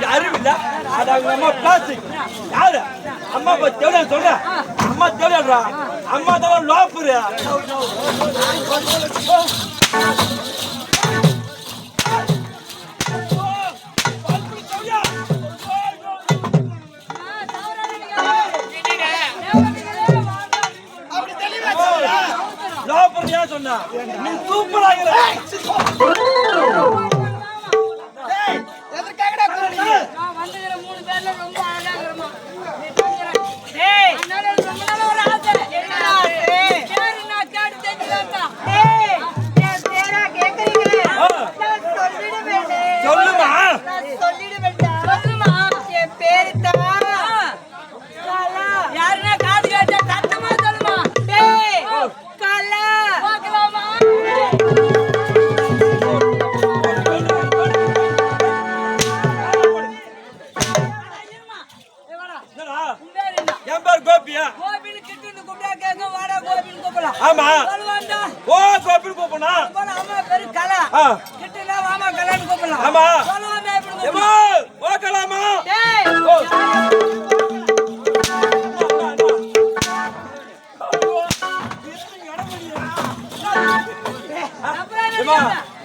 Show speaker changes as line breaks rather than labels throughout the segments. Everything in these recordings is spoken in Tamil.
அறிவில்ல அது அவங்க அம்மா பிளாஸ்டிக் யாரு அம்மா தேவையா சொல்ற அம்மா தேவையாடுறா அம்மா தான் லோப்புரு லோப்புரு ஏன் சொன்னா நீ சூப்பராகிற ஆமா ஓ கோபில் கோபனா அம்மா பேரு கலா கிட்டல மாமா கலான்னு கூப்பிடலாம் ஆமா சொல்லுவானே எப்படி ஓ கலாமா டேய்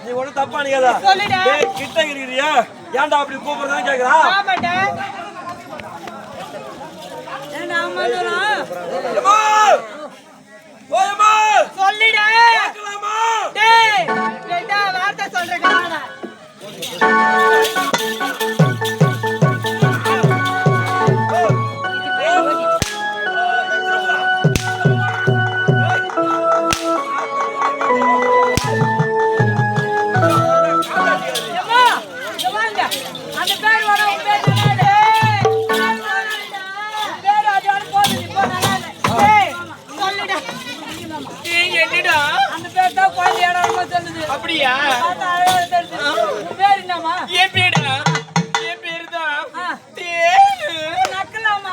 நீ ஒண்ணு தப்பா நினைக்காத டேய் கிட்ட இருக்கறியா ஏன்டா அப்படி கூப்பிடுறதா கேக்குறா ஆமாடா என்ன அம்மா சொல்றா ஓயம்மா சொல்லிடே கேக்கலாமா டேய் கேட்டா வார்த்தை சொல்றேடா அந்த பேர் வர பேர் அப்படியா பேர் என்னமா என் பேரா என் பேரு தான் நக்கலாமா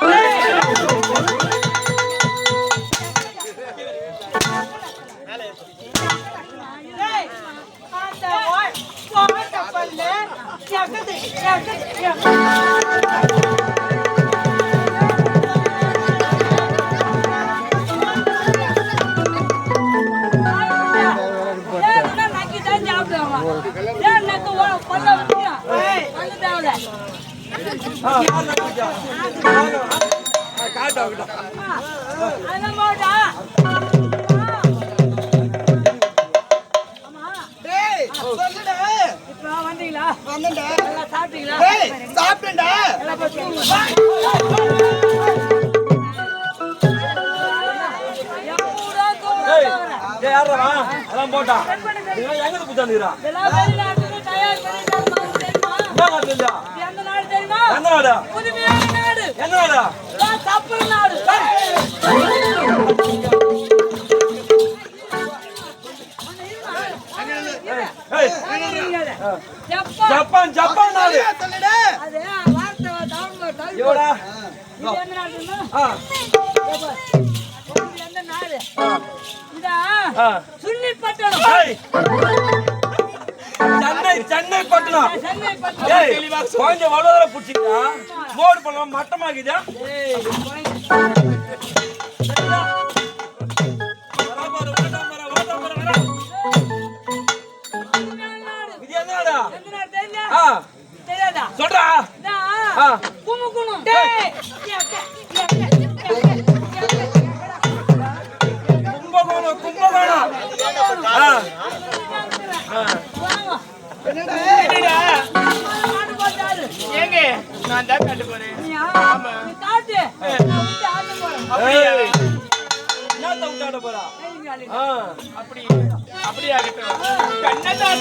போட்டா எங்க புத்தாந்துக்கிறா எந்த நாடு தெரியுமா எந்த நாடு புதுமையான நாடு எந்த நாடு கப்பல் நாடு ஜப்பான் ஜப்பான் நாடு சொல்லுடா அது வார்த்தை டவுன்லோட் யோடா இது எந்த நாடு தெரியுமா எந்த நாடு இதா சுன்னி பட்டணம் சென்னை சென்னை பட்டணம் கொஞ்சம் வடவர புடிச்சிட்டா மோடு பண்ணலாம் மட்டமாக்குதா இது என்னடா தெரியாதா சொல்றா குமுகுணம் கும்பகோணம் கும்பகோணம் ஏங்க நான் தான் காட்டு போறேன் அப்படியே அப்படியே ஆகட்டும்.